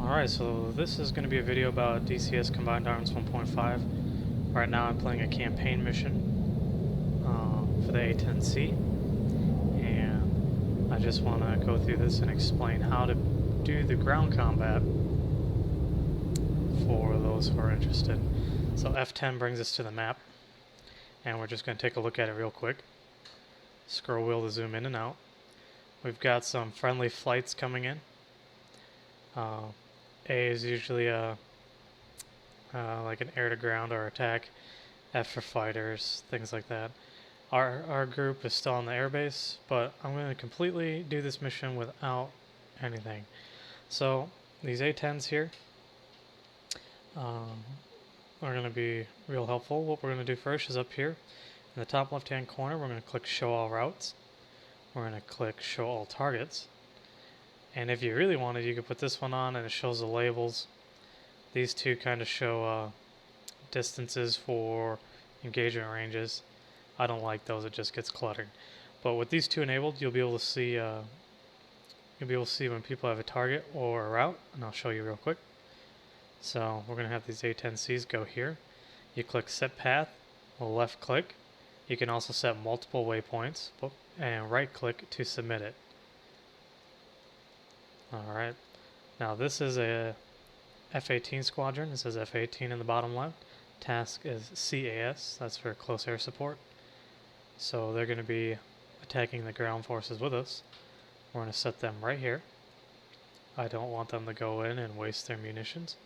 Alright, so this is going to be a video about DCS Combined Arms 1.5. Right now I'm playing a campaign mission for the A10C, and I just want to go through this and explain how to do the ground combat for those who are interested. So F10 brings us to the map, and we're just going to take a look at it real quick. Scroll wheel to zoom in and out. We've got some friendly flights coming in. A is usually like an air-to-ground or attack. F for fighters, things like that. Our group is still on the airbase, but I'm going to completely do this mission without anything. So these A10s here are going to be real helpful. What we're going to do first is up here in the top left-hand corner, we're going to click Show All Routes. We're going to click Show All Targets. And if you really wanted, you could put this one on and it shows the labels. These two kind of show distances for engagement ranges. I don't like those, it just gets cluttered. But with these two enabled, you'll be able to see when people have a target or a route, and I'll show you real quick. So we're going to have these A10Cs go here. You click Set Path, left click. You can also set multiple waypoints, and right click to submit it. Alright, now this is a F-18 squadron. It says F-18 in the bottom left. Task is CAS, that's for close air support. So they're going to be attacking the ground forces with us. We're going to set them right here. I don't want them to go in and waste their munitions.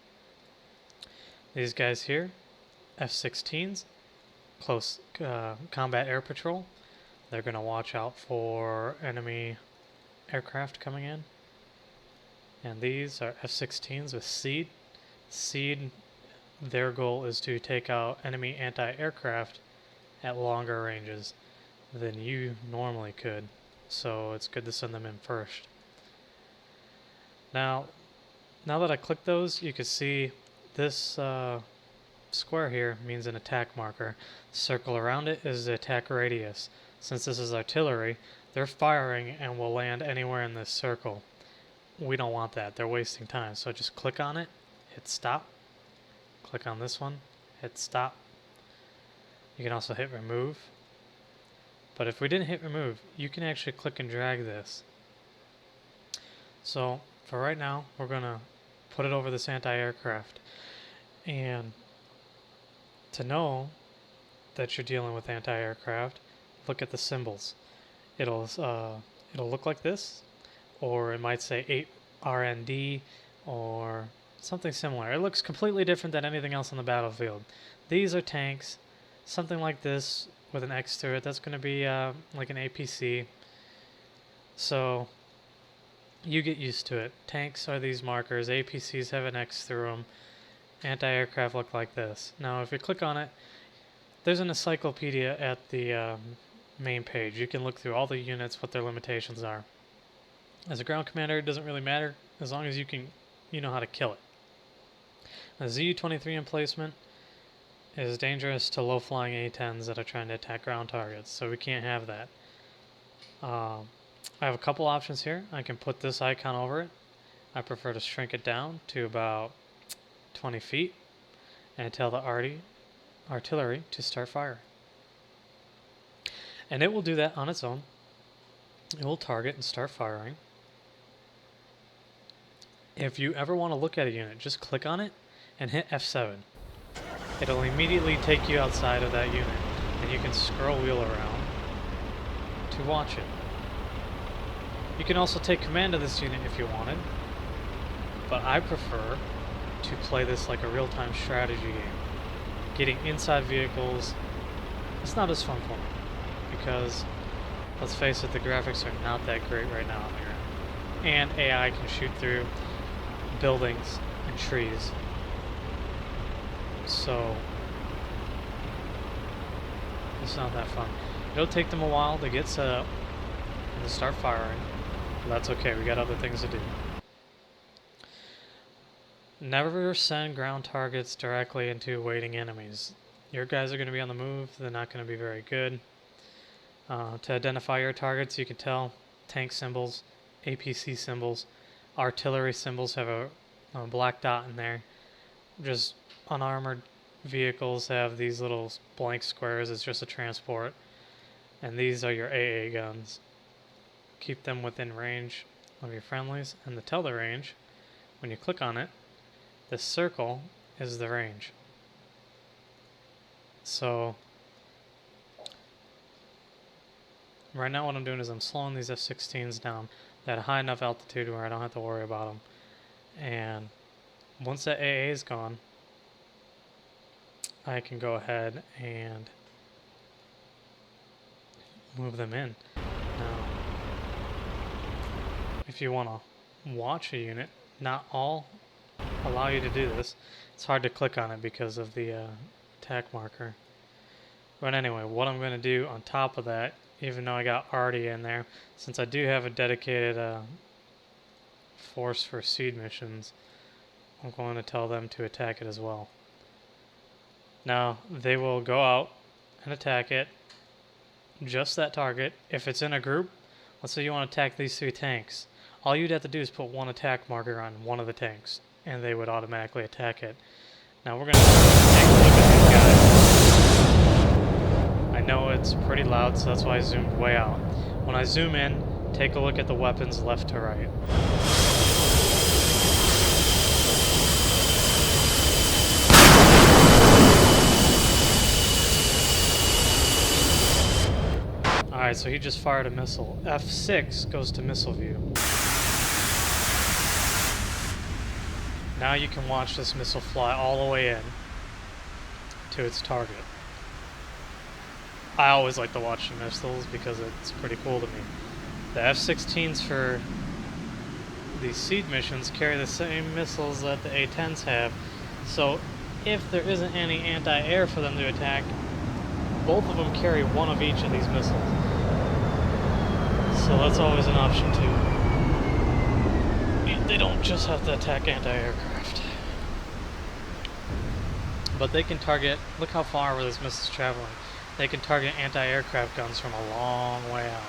These guys here, F-16s, close combat air patrol. They're going to watch out for enemy aircraft coming in. And these are F-16s with SEED. SEED, their goal is to take out enemy anti-aircraft at longer ranges than you normally could. So it's good to send them in first. Now that I click those, you can see this square here means an attack marker. Circle around it is the attack radius. Since this is artillery, they're firing and will land anywhere in this circle. We don't want that. They're wasting time. So just click on it, hit stop. Click on this one, hit stop. You can also hit remove. But if we didn't hit remove, you can actually click and drag this. So for right now, we're going to put it over this anti-aircraft. And to know that you're dealing with anti-aircraft, look at the symbols. It'll look like this, or it might say 8RND or something similar. It looks completely different than anything else on the battlefield. These are tanks, something like this with an X through it. That's going to be like an APC. So you get used to it. Tanks are these markers. APCs have an X through them. Anti-aircraft look like this. Now if you click on it, there's an encyclopedia at the main page. You can look through all the units, what their limitations are. As a ground commander, it doesn't really matter as long as you know how to kill it. The ZU-23 emplacement is dangerous to low-flying A-10s that are trying to attack ground targets, so we can't have that. I have a couple options here. I can put this icon over it. I prefer to shrink it down to about 20 feet and tell the artillery to start firing. And it will do that on its own. It will target and start firing. If you ever want to look at a unit, just click on it and hit F7. It'll immediately take you outside of that unit, and you can scroll wheel around to watch it. You can also take command of this unit if you wanted, but I prefer to play this like a real-time strategy game. Getting inside vehicles, it's not as fun for me, because let's face it, the graphics are not that great right now on the ground. And AI can shoot through buildings and trees. So it's not that fun. It'll take them a while to get set up and to start firing. But that's okay, we got other things to do. Never send ground targets directly into waiting enemies. Your guys are going to be on the move, they're not going to be very good. To identify your targets, you can tell tank symbols, APC symbols, artillery symbols have a black dot in there. Just unarmored vehicles have these little blank squares. It's just a transport. And these are your AA guns. Keep them within range of your friendlies. And to tell the range, when you click on it, this circle is the range. So right now what I'm doing is I'm slowing these F-16s down at a high enough altitude where I don't have to worry about them. And once that AA is gone, I can go ahead and move them in. Now, if you want to watch a unit, not all allow you to do this. It's hard to click on it because of the attack marker. But anyway, what I'm going to do on top of that, even though I got Artie in there, since I do have a dedicated force for seed missions, I'm going to tell them to attack it as well. Now, they will go out and attack it, just that target. If it's in a group, let's say you want to attack these 3 tanks, all you'd have to do is put one attack marker on one of the tanks, and they would automatically attack it. Now we're going to take a look at these guys. I know it's pretty loud, so that's why I zoomed way out. When I zoom in, take a look at the weapons left to right. Alright, so he just fired a missile. F6 goes to missile view. Now you can watch this missile fly all the way in to its target. I always like to watch the missiles because it's pretty cool to me. The F-16s for these seed missions carry the same missiles that the A-10s have, so if there isn't any anti-air for them to attack, both of them carry one of each of these missiles. So that's always an option too. They don't just have to attack anti-aircraft. But they can target, look how far where this missile's traveling. They can target anti-aircraft guns from a long way out.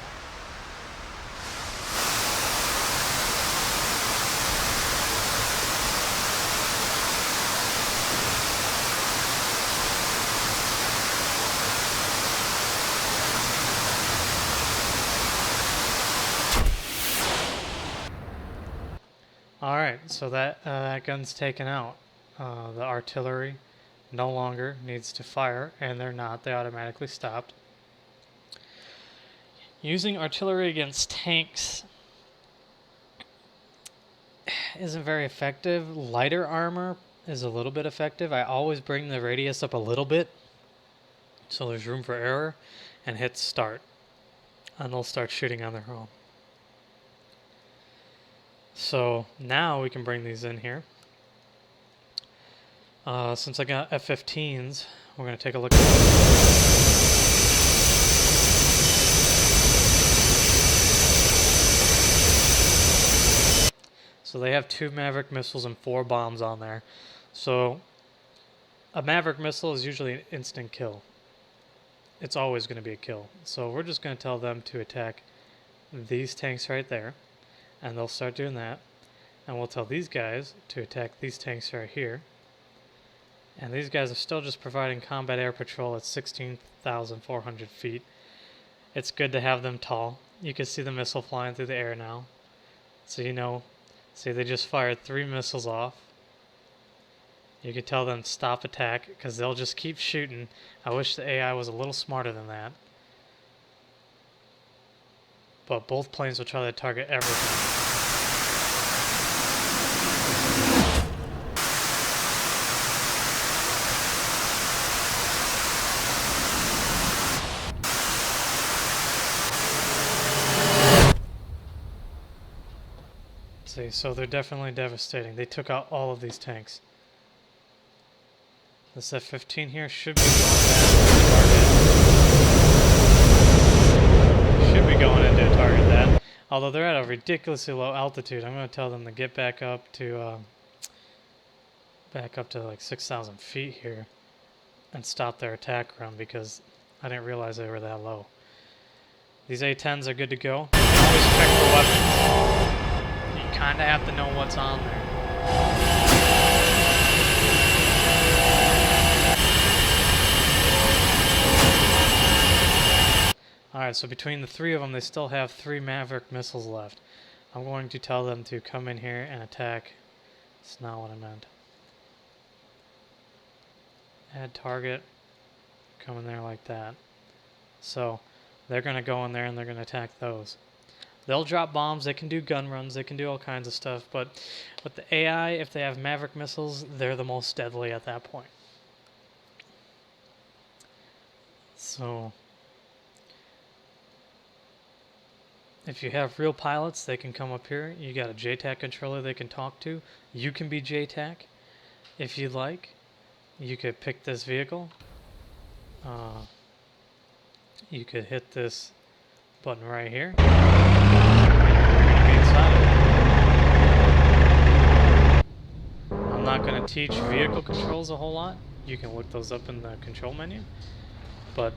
Alright, so that gun's taken out. The artillery no longer needs to fire, and they're not. They automatically stopped. Using artillery against tanks isn't very effective. Lighter armor is a little bit effective. I always bring the radius up a little bit so there's room for error, and hit start. And they'll start shooting on their own. So now we can bring these in here. Since I got F-15s, we're going to take a look at them. So they have 2 Maverick missiles and 4 bombs on there. So a Maverick missile is usually an instant kill. It's always going to be a kill. So we're just going to tell them to attack these tanks right there. And they'll start doing that. And we'll tell these guys to attack these tanks right here. And these guys are still just providing combat air patrol at 16,400 feet. It's good to have them tall. You can see the missile flying through the air now. So you know, see they just fired 3 missiles off. You can tell them stop attack because they'll just keep shooting. I wish the AI was a little smarter than that. But both planes will try to target everything. See, so they're definitely devastating. They took out all of these tanks. This F-15 here should be going into a target that. Although they're at a ridiculously low altitude, I'm going to tell them to get back up to like 6,000 feet here and stop their attack run because I didn't realize they were that low. These A-10s are good to go. Always check for weapons. You kind of have to know what's on there. Alright, so between the three of them, they still have 3 Maverick missiles left. I'm going to tell them to come in here and attack. That's not what I meant. Add target. Come in there like that. So they're going to go in there and they're going to attack those. They'll drop bombs, they can do gun runs, they can do all kinds of stuff, but with the AI, if they have Maverick missiles, they're the most deadly at that point. So if you have real pilots, they can come up here. You got a JTAC controller they can talk to. You can be JTAC if you'd like. You could pick this vehicle. You could hit this button right here. I'm not going to teach vehicle controls a whole lot. You can look those up in the control menu. But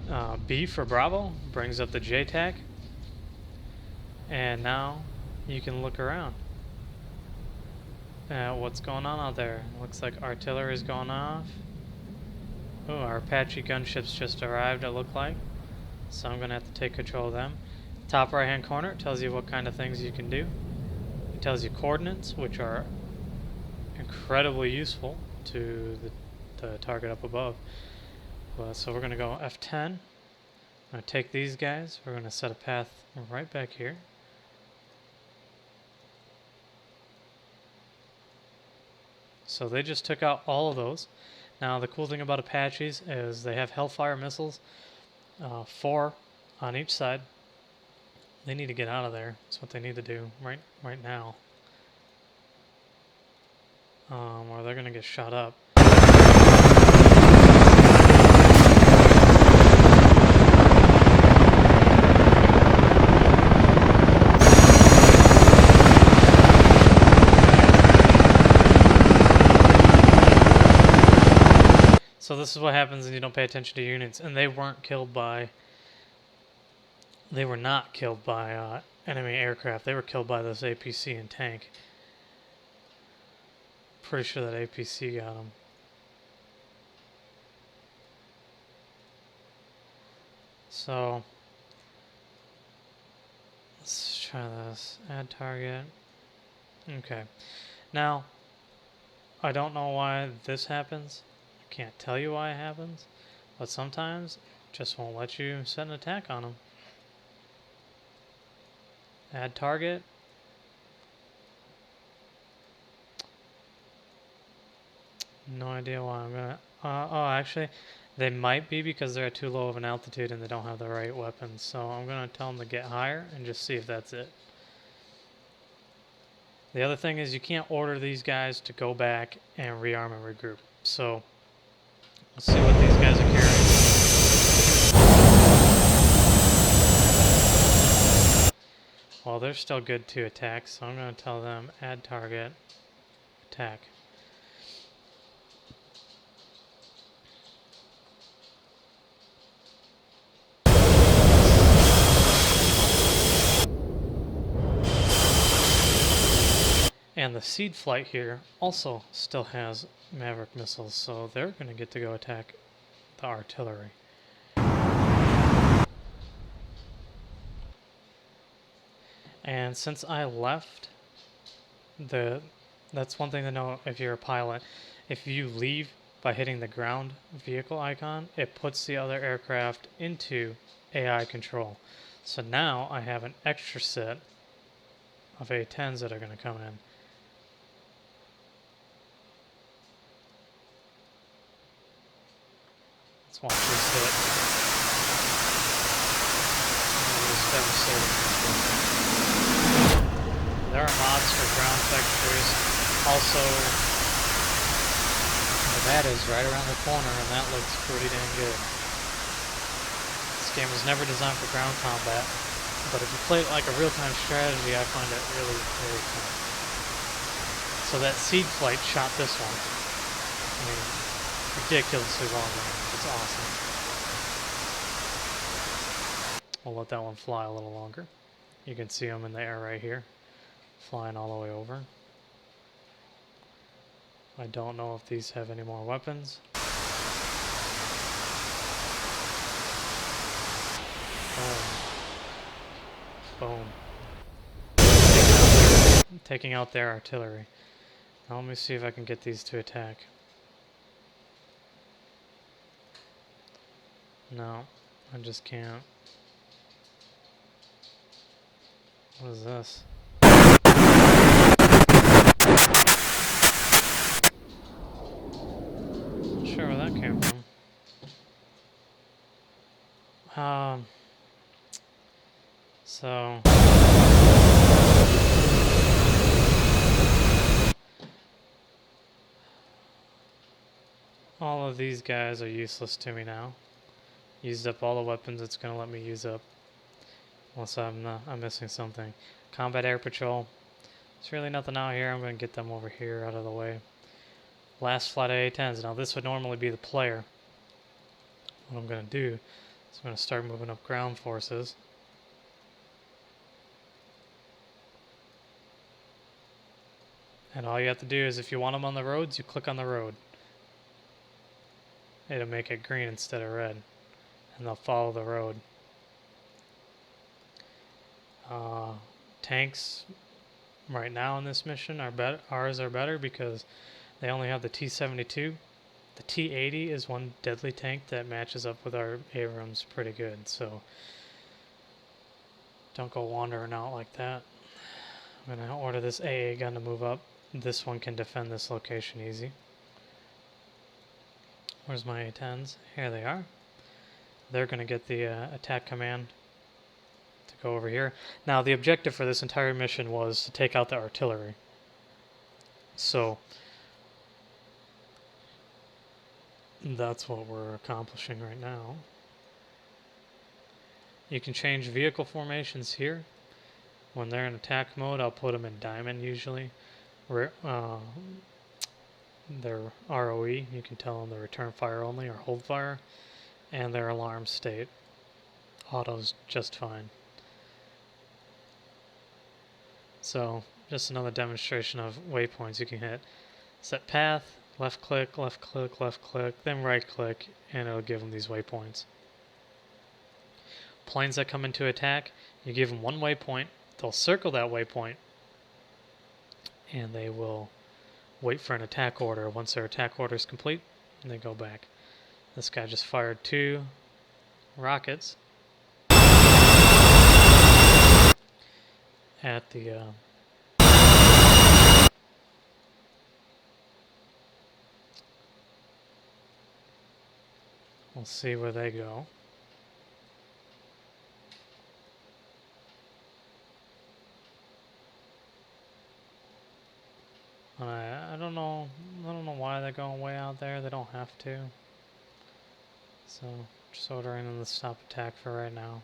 B for Bravo brings up the JTAC. And now you can look around. What's going on out there? Looks like artillery is going off. Oh, our Apache gunships just arrived, it looked like. So I'm going to have to take control of them. Top right hand corner tells you what kind of things you can do. It tells you coordinates, which are incredibly useful to the target up above. So we're going to go F10. I'm going to take these guys. We're going to set a path right back here. So they just took out all of those. Now the cool thing about Apaches is they have Hellfire missiles, 4 on each side. They need to get out of there. That's what they need to do right now. Or they're going to get shot up. So this is what happens when you don't pay attention to units, and they were not killed by enemy aircraft. They were killed by this APC and tank. Pretty sure that APC got them. So let's try this. Add target. Okay. Now, I don't know why this happens. Can't tell you why it happens, but sometimes it just won't let you set an attack on them. Add target. No idea why. I'm gonna oh, actually they might be because they're at too low of an altitude and they don't have the right weapons, so I'm gonna tell them to get higher and just see if that's it. The other thing is you can't order these guys to go back and rearm and regroup, so let's see what these guys are carrying. Well, they're still good to attack, so I'm going to tell them add target, attack. And the seed flight here also still has Maverick missiles, so they're going to get to go attack the artillery. And since I left, that's one thing to know if you're a pilot. If you leave by hitting the ground vehicle icon, it puts the other aircraft into AI control. So now I have an extra set of A-10s that are going to come in. Let's watch this hit. There are mods for ground textures. Also, that is right around the corner, and that looks pretty dang good. This game was never designed for ground combat, but if you play it like a real-time strategy, I find it really, really fun. So that seed flight shot this one. I mean, ridiculously long range. It's awesome. We'll let that one fly a little longer. You can see them in the air right here, flying all the way over. I don't know if these have any more weapons. Boom. Taking out their artillery. Now let me see if I can get these to attack. No, I just can't. What is this? Not sure where that came from. So all of these guys are useless to me now. Used up all the weapons it's gonna let me use up. Unless I'm missing something. Combat air patrol. There's really nothing out here. I'm gonna get them over here out of the way. Last flight of A-10s. Now this would normally be the player. What I'm gonna do is I'm gonna start moving up ground forces. And all you have to do is, if you want them on the roads, you click on the road. It'll make it green instead of red. And they'll follow the road. Tanks right now in this mission are ours are better because they only have the T-72. The T-80 is one deadly tank that matches up with our Abrams pretty good, so don't go wandering out like that. I'm going to order this AA gun to move up. This one can defend this location easy. Where's my A-10s? Here they are. They're going to get the attack command to go over here. Now, the objective for this entire mission was to take out the artillery. So that's what we're accomplishing right now. You can change vehicle formations here. When they're in attack mode, I'll put them in diamond usually. Their ROE, you can tell them the return fire only or hold fire, and their alarm state. Auto's just fine. So, just another demonstration of waypoints you can hit. Set path, left click, then right click, and it'll give them these waypoints. Planes that come into attack, you give them one waypoint, they'll circle that waypoint, and they will wait for an attack order. Once their attack order is complete, they go back. This guy just fired 2 rockets at the we'll see where they go. I don't know why they're going way out there. They don't have to. So just ordering them to stop attack for right now.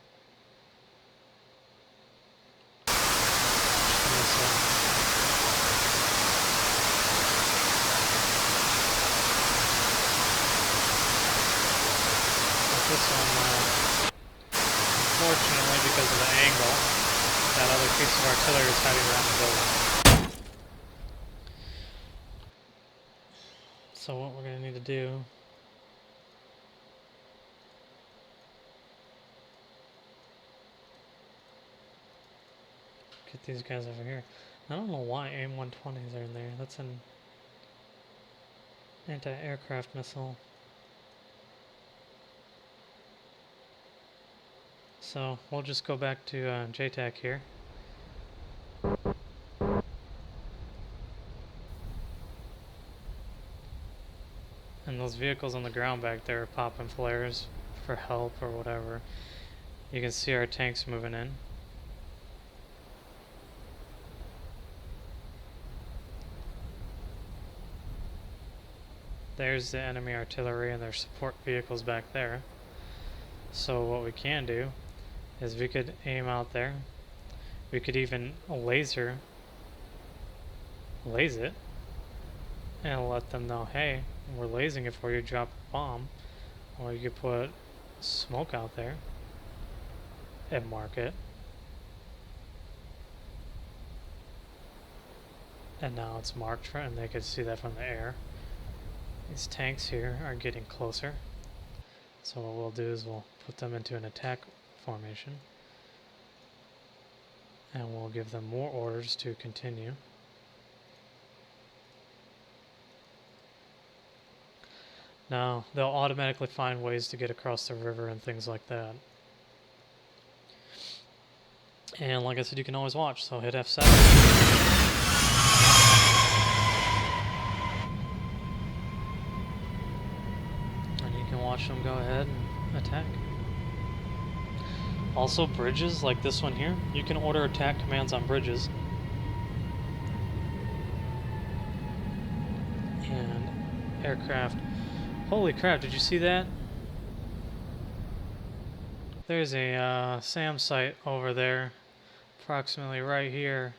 This one, unfortunately, because of the angle, that other piece of artillery is hiding around the building. So what we're going to need to do get these guys over here. I don't know why AIM-120s are in there. That's an anti-aircraft missile. So we'll just go back to JTAC here. And those vehicles on the ground back there are popping flares for help or whatever. You can see our tanks moving in. There's the enemy artillery and their support vehicles back there. So what we can do is we could aim out there. We could even laze it, and let them know, hey, we're lasing it for you, drop a bomb. Or you could put smoke out there and mark it. And now it's marked for, and they could see that from the air. These tanks here are getting closer. So what we'll do is we'll put them into an attack formation. And we'll give them more orders to continue. Now, they'll automatically find ways to get across the river and things like that. And like I said, you can always watch, so hit F7. And you can watch them go ahead and attack. Also, bridges like this one here, you can order attack commands on bridges. And aircraft. Holy crap, did you see that? There's a SAM site over there, approximately right here.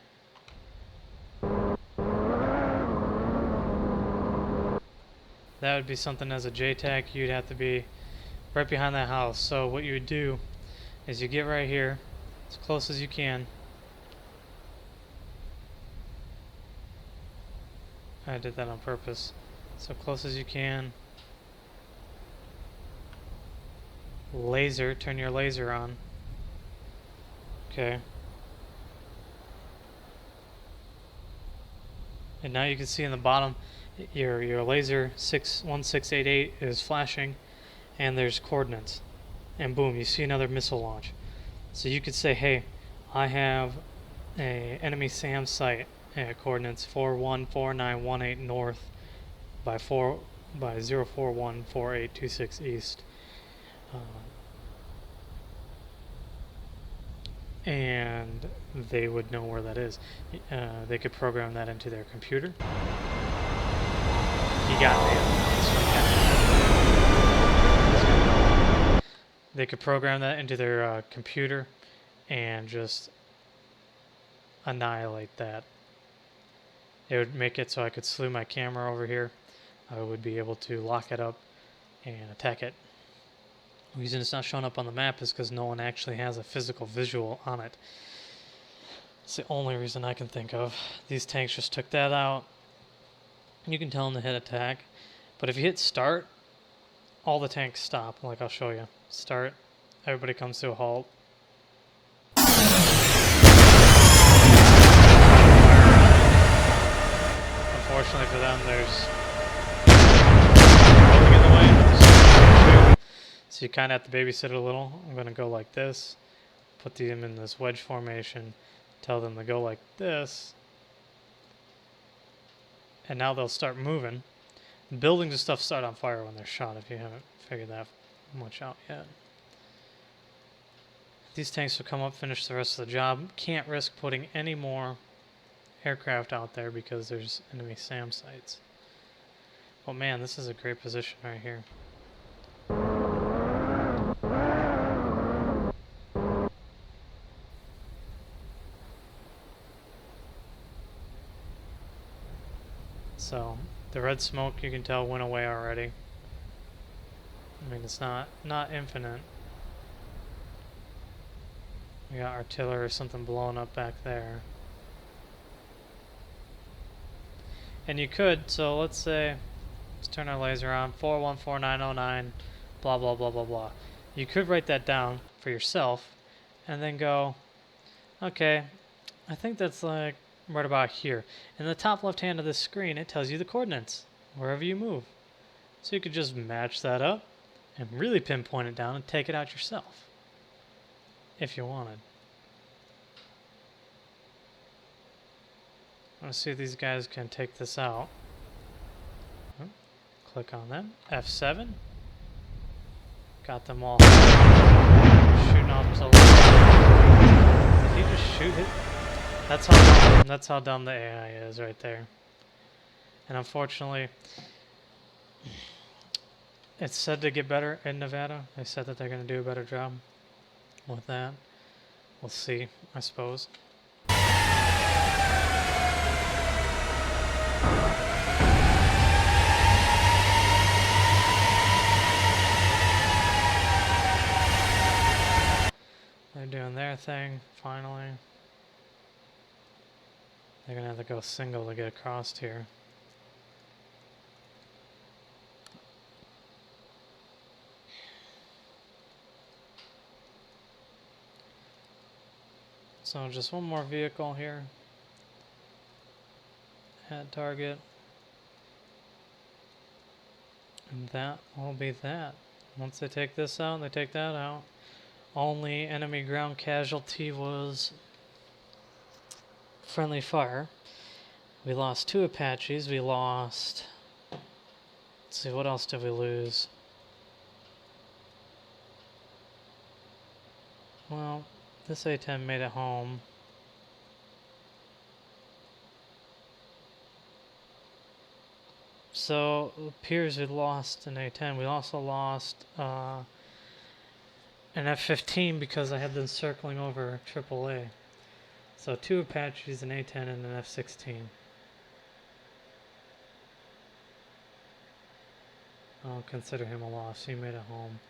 That would be something as a JTAC, you'd have to be right behind that house. So what you would do is you get right here, as close as you can. I did that on purpose. So close as you can. Laser, turn your laser on. Okay. And now you can see in the bottom, your laser 1688 is flashing, and there's coordinates. And boom, you see another missile launch. So you could say, hey, I have a enemy SAM site at coordinates 414918 north by 0414826 east. And they would know where that is. They could program that into their computer. You got me. They could program that into their computer and just annihilate that. It would make it so I could slew my camera over here. I would be able to lock it up and attack it. The reason it's not showing up on the map is because no one actually has a physical visual on it. It's the only reason I can think of. These tanks just took that out. You can tell them to hit attack. But if you hit start, all the tanks stop, like I'll show you. Start, everybody comes to a halt. Unfortunately for them, there's building in the way. So you kind of have to babysit it a little. I'm going to go like this, put them in this wedge formation, tell them to go like this, and now they'll start moving. Buildings and stuff start on fire when they're shot, if you haven't figured that much out yet. These tanks will come up, finish the rest of the job. Can't risk putting any more aircraft out there because there's enemy SAM sites. Oh man, this is a great position right here. So the red smoke, you can tell, went away already. I mean, it's not infinite. We got artillery or something blowing up back there. And you could, so let's say, let's turn our laser on, 414909, blah, blah, blah, blah, blah. You could write that down for yourself, and then go, okay, I think that's like right about here. In the top left hand of this screen, it tells you the coordinates, wherever you move. So you could just match that up, and really pinpoint it down and take it out yourself, if you wanted. Let's see if these guys can take this out. Click on them. F7. Got them all shooting off to the left. Did he just shoot it? That's how dumb the AI is right there. And unfortunately, it's said to get better in Nevada. They said that they're going to do a better job with that. We'll see, I suppose. They're doing their thing, finally. They're gonna have to go single to get across here. So just one more vehicle here. At target. And that will be that. Once they take this out, they take that out. Only enemy ground casualty was friendly fire. We lost 2 Apaches. We lost... Let's see, what else did we lose? Well, this A-10 made it home. So, it appears we lost an A-10. We also lost an F-15 because I had them circling over AAA. So 2 Apaches, an A-10, and an F-16. I'll consider him a loss. He made it home.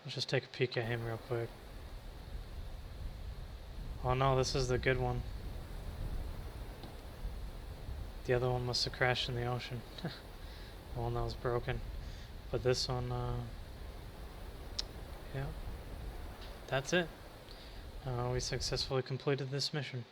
Let's just take a peek at him real quick. Oh no, this is the good one. The other one must have crashed in the ocean. The one that was broken. But this one, yeah. That's it. We successfully completed this mission.